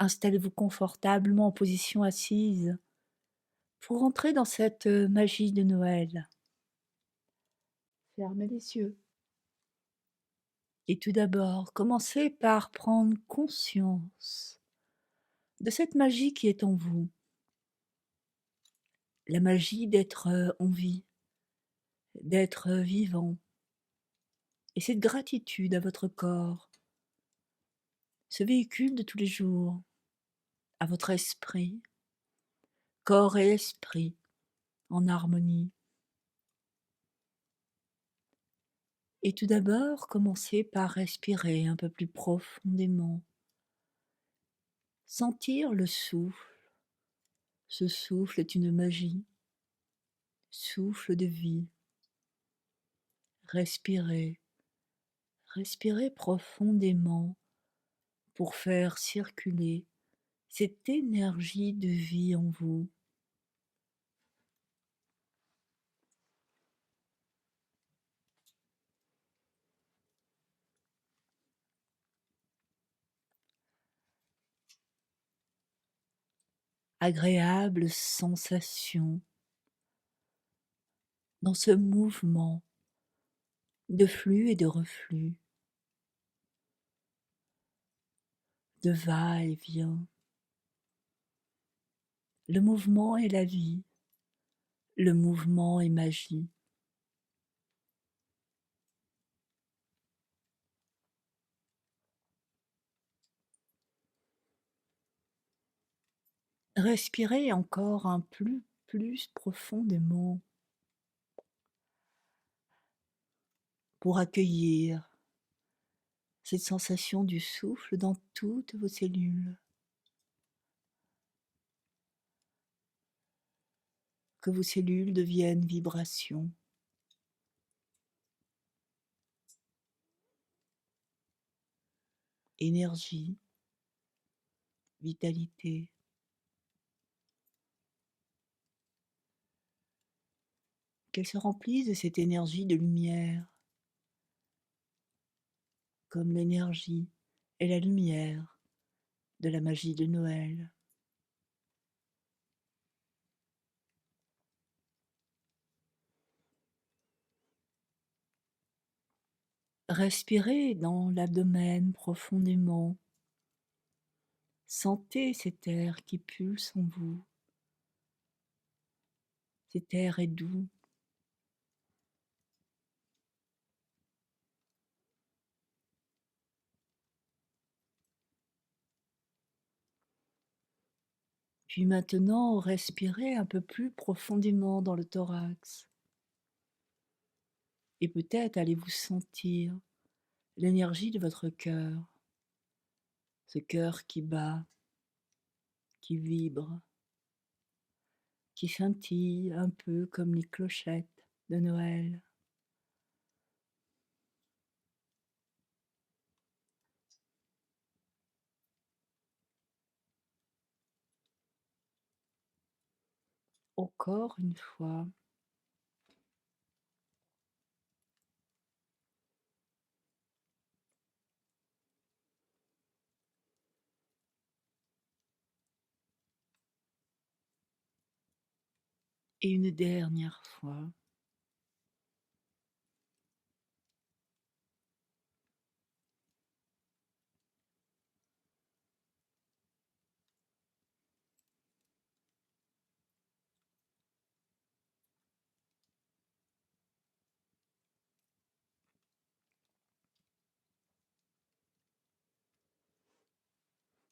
Installez-vous confortablement en position assise pour entrer dans cette magie de Noël. Fermez les yeux. Et tout d'abord, commencez par prendre conscience de cette magie qui est en vous. La magie d'être en vie, d'être vivant. Et cette gratitude à votre corps, ce véhicule de tous les jours, à votre esprit, corps et esprit en harmonie. Et tout d'abord, commencez par respirer un peu plus profondément. Sentir le souffle. Ce souffle est une magie, souffle de vie. Respirez, respirez profondément pour faire circuler cette énergie de vie en vous. Agréable sensation dans ce mouvement de flux et de reflux, de va-et-vient. Le mouvement est la vie, le mouvement est magie. Respirez encore un plus profondément pour accueillir cette sensation du souffle dans toutes vos cellules. Que vos cellules deviennent vibrations. Énergie, vitalité. Qu'elles se remplissent de cette énergie de lumière, comme l'énergie et la lumière de la magie de Noël. Respirez dans l'abdomen profondément. Sentez cet air qui pulse en vous. Cet air est doux. Puis maintenant, respirez un peu plus profondément dans le thorax. Et peut-être allez-vous sentir l'énergie de votre cœur. Ce cœur qui bat, qui vibre, qui scintille un peu comme les clochettes de Noël. Encore une fois. Et une dernière fois.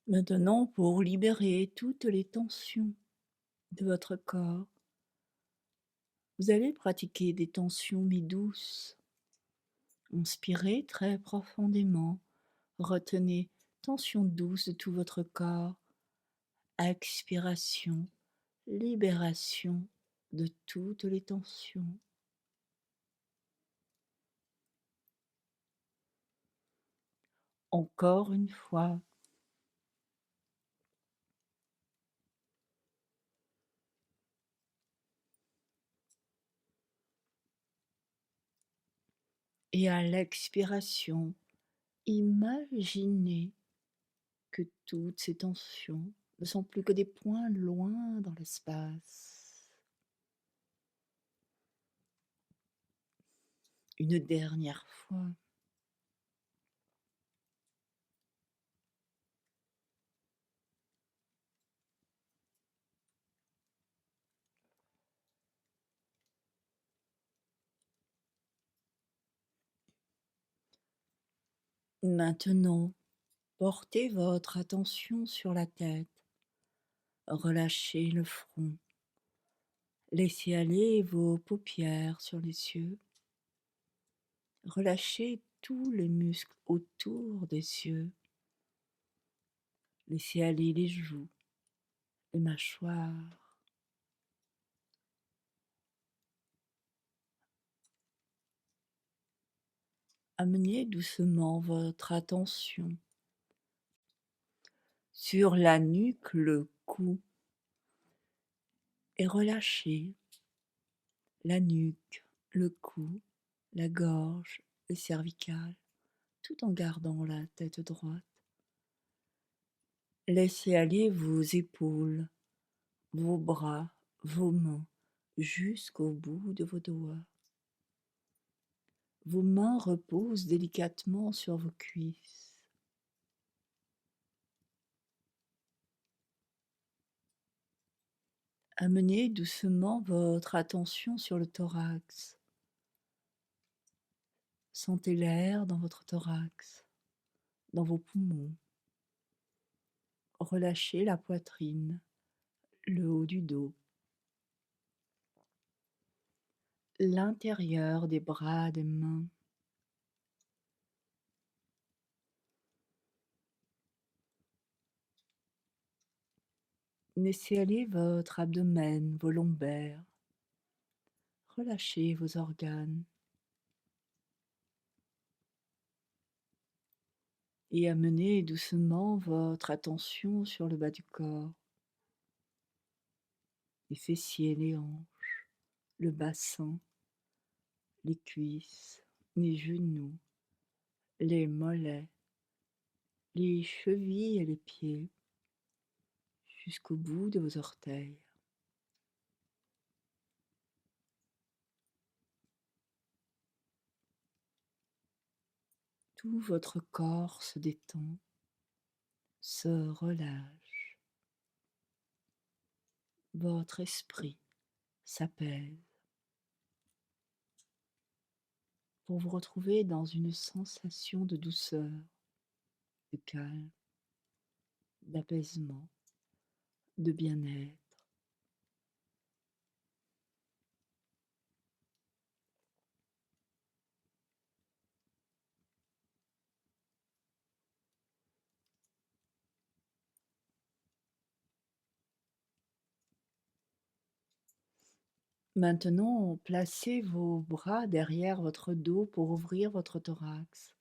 Maintenant, pour libérer toutes les tensions de votre corps, vous allez pratiquer des tensions mi-douces. Inspirez très profondément, retenez tension douce de tout votre corps. Expiration, libération de toutes les tensions. Encore une fois. Et à l'expiration, imaginez que toutes ces tensions ne sont plus que des points loin dans l'espace. Une dernière fois. Maintenant, portez votre attention sur la tête. Relâchez le front. Laissez aller vos paupières sur les yeux. Relâchez tous les muscles autour des yeux. Laissez aller les joues, les mâchoires. Amenez doucement votre attention sur la nuque, le cou, et relâchez la nuque, le cou, la gorge, le cervical, tout en gardant la tête droite. Laissez aller vos épaules, vos bras, vos mains, jusqu'au bout de vos doigts. Vos mains reposent délicatement sur vos cuisses. Amenez doucement votre attention sur le thorax. Sentez l'air dans votre thorax, dans vos poumons. Relâchez la poitrine, le haut du dos, l'intérieur des bras, des mains. Laissez aller votre abdomen, vos lombaires. Relâchez vos organes. Et amenez doucement votre attention sur le bas du corps. Les fessiers, les hanches, le bassin, les cuisses, les genoux, les mollets, les chevilles et les pieds, jusqu'au bout de vos orteils. Tout votre corps se détend, se relâche. Votre esprit s'apaise pour vous retrouver dans une sensation de douceur, de calme, d'apaisement, de bien-être. Maintenant, placez vos bras derrière votre dos pour ouvrir votre thorax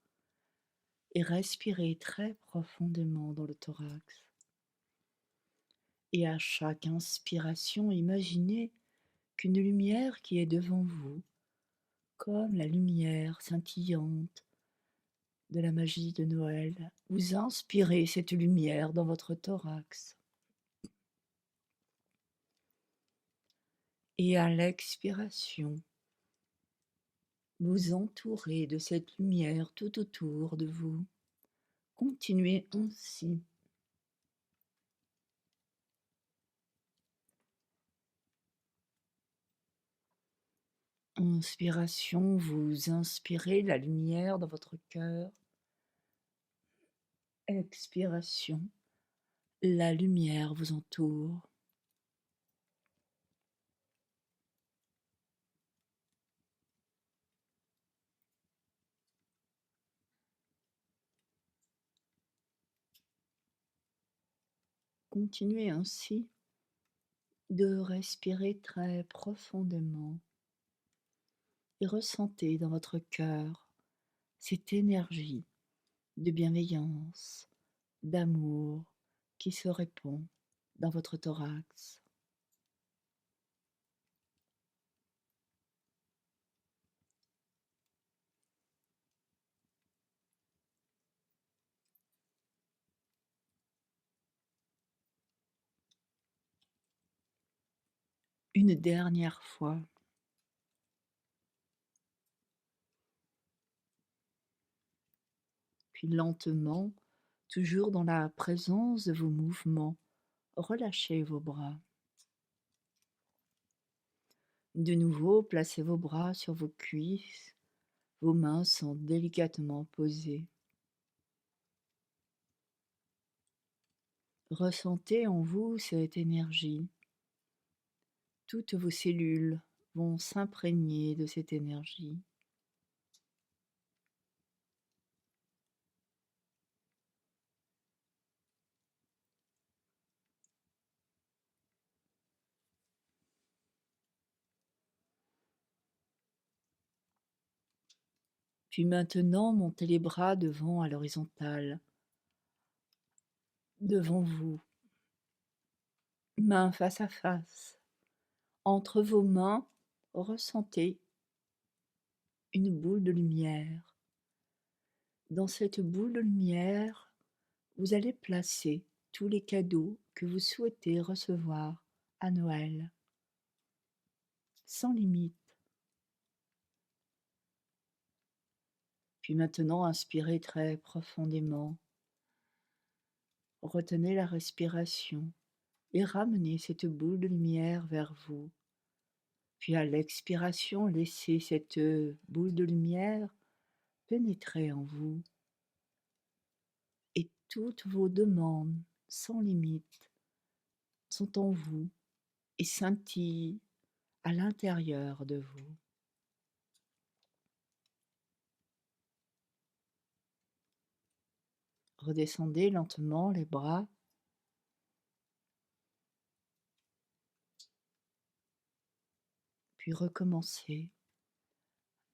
et respirez très profondément dans le thorax. Et à chaque inspiration, imaginez qu'une lumière qui est devant vous, comme la lumière scintillante de la magie de Noël, vous inspirez cette lumière dans votre thorax. Et à l'expiration, vous entourez de cette lumière tout autour de vous. Continuez ainsi. Inspiration, vous inspirez la lumière dans votre cœur. Expiration, la lumière vous entoure. Continuez ainsi de respirer très profondément et ressentez dans votre cœur cette énergie de bienveillance, d'amour qui se répand dans votre thorax. une dernière fois. Puis lentement, toujours dans la présence de vos mouvements, relâchez vos bras. De nouveau, placez vos bras sur vos cuisses, vos mains sont délicatement posées. Ressentez en vous cette énergie. Toutes vos cellules vont s'imprégner de cette énergie. Puis maintenant, montez les bras devant à l'horizontale, devant vous, mains face à face. Entre vos mains, ressentez une boule de lumière. Dans cette boule de lumière, vous allez placer tous les cadeaux que vous souhaitez recevoir à Noël, sans limite. Puis maintenant, inspirez très profondément. Retenez la respiration et ramenez cette boule de lumière vers vous. Puis à l'expiration, laissez cette boule de lumière pénétrer en vous et toutes vos demandes sans limite sont en vous et scintillent à l'intérieur de vous. Redescendez lentement les bras, puis recommencez.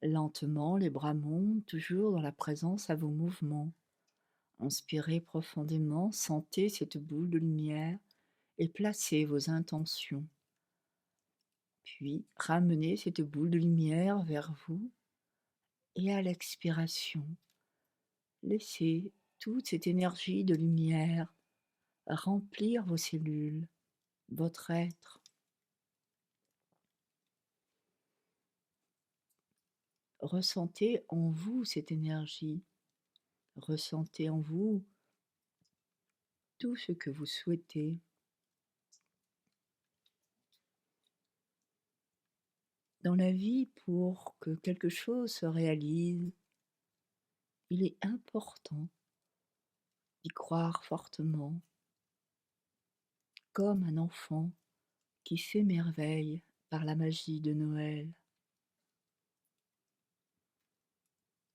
Lentement, les bras montent, toujours dans la présence à vos mouvements. Inspirez profondément, sentez cette boule de lumière et placez vos intentions. Puis ramenez cette boule de lumière vers vous et à l'expiration, laissez toute cette énergie de lumière remplir vos cellules, votre être. Ressentez en vous cette énergie, ressentez en vous tout ce que vous souhaitez. Dans la vie, pour que quelque chose se réalise, il est important d'y croire fortement, comme un enfant qui s'émerveille par la magie de Noël.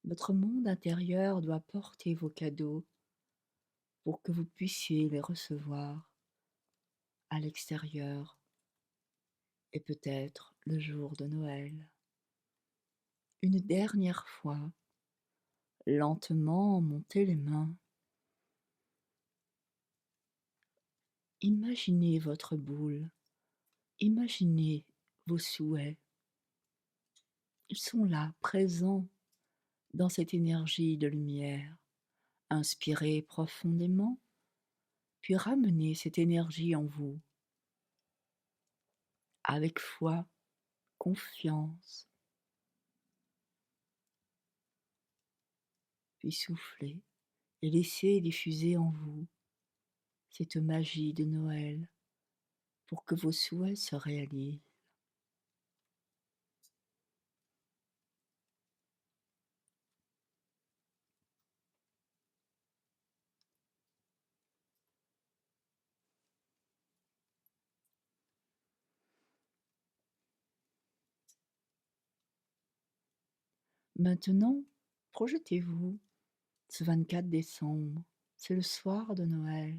Votre monde intérieur doit porter vos cadeaux pour que vous puissiez les recevoir à l'extérieur et peut-être le jour de Noël. Une dernière fois, lentement montez les mains. Imaginez votre boule, imaginez vos souhaits. Ils sont là, présents dans cette énergie de lumière. Inspirez profondément, puis ramenez cette énergie en vous, avec foi, confiance, puis soufflez et laissez diffuser en vous cette magie de Noël pour que vos souhaits se réalisent. Maintenant, projetez-vous ce 24 décembre, c'est le soir de Noël.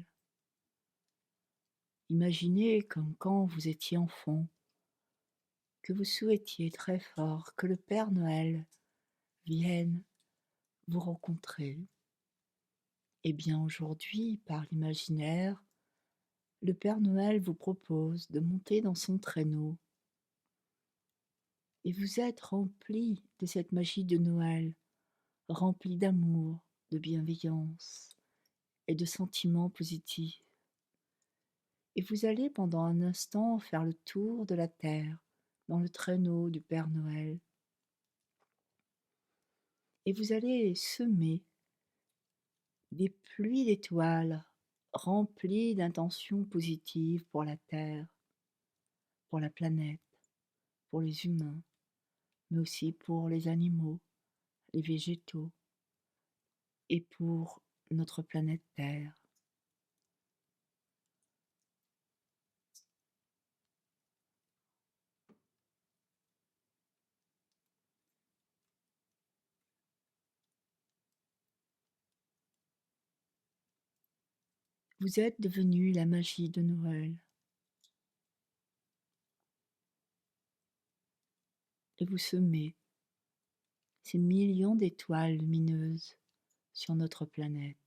Imaginez comme quand vous étiez enfant, que vous souhaitiez très fort que le Père Noël vienne vous rencontrer. Eh bien aujourd'hui, par l'imaginaire, le Père Noël vous propose de monter dans son traîneau et vous êtes rempli de cette magie de Noël, rempli d'amour, de bienveillance et de sentiments positifs. Et vous allez pendant un instant faire le tour de la Terre dans le traîneau du Père Noël. Et vous allez semer des pluies d'étoiles remplies d'intentions positives pour la Terre, pour la planète, pour les humains, mais aussi pour les animaux, les végétaux et pour notre planète Terre. Vous êtes devenu la magie de Noël et vous semez ces millions d'étoiles lumineuses sur notre planète.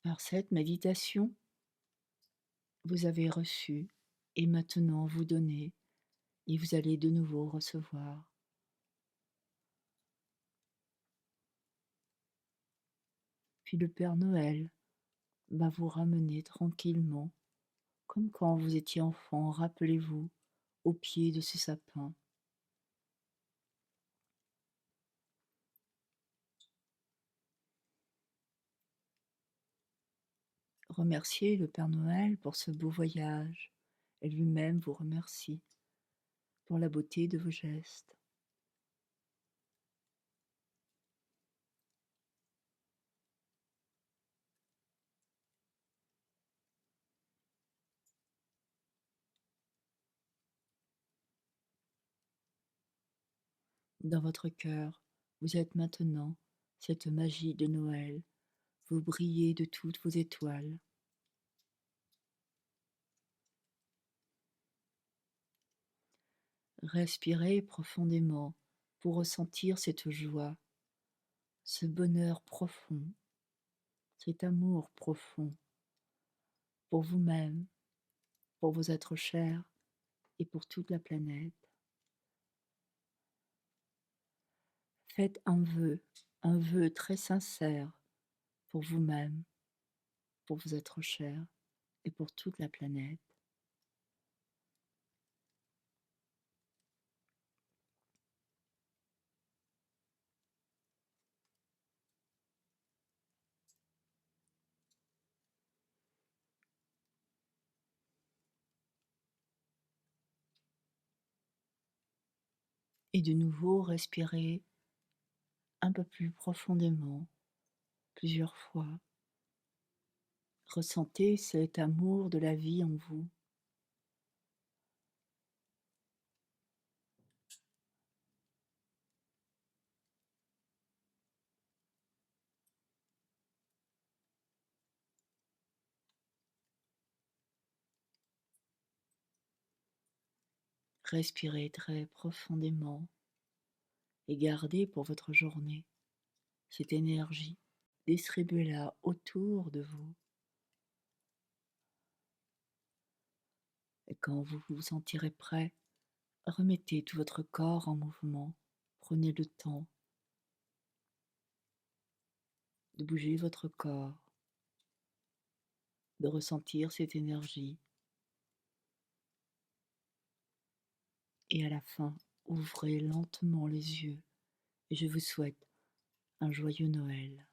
Par cette méditation, vous avez reçu et maintenant vous donnez et vous allez de nouveau recevoir. Puis le Père Noël va vous ramener tranquillement, comme quand vous étiez enfant, rappelez-vous, au pied de ce sapin. Remerciez le Père Noël pour ce beau voyage et lui-même vous remercie pour la beauté de vos gestes. Dans votre cœur, vous êtes maintenant cette magie de Noël. Vous brillez de toutes vos étoiles. Respirez profondément pour ressentir cette joie, ce bonheur profond, cet amour profond pour vous-même, pour vos êtres chers et pour toute la planète. Faites un vœu très sincère pour vous-même, pour vos êtres chers et pour toute la planète. Et de nouveau, respirez un peu plus profondément, plusieurs fois. Ressentez cet amour de la vie en vous. Respirez très profondément et gardez pour votre journée cette énergie. Distribuez-la autour de vous. Et quand vous vous sentirez prêt, remettez tout votre corps en mouvement. Prenez le temps de bouger votre corps, de ressentir cette énergie. Et à la fin, ouvrez lentement les yeux et je vous souhaite un joyeux Noël.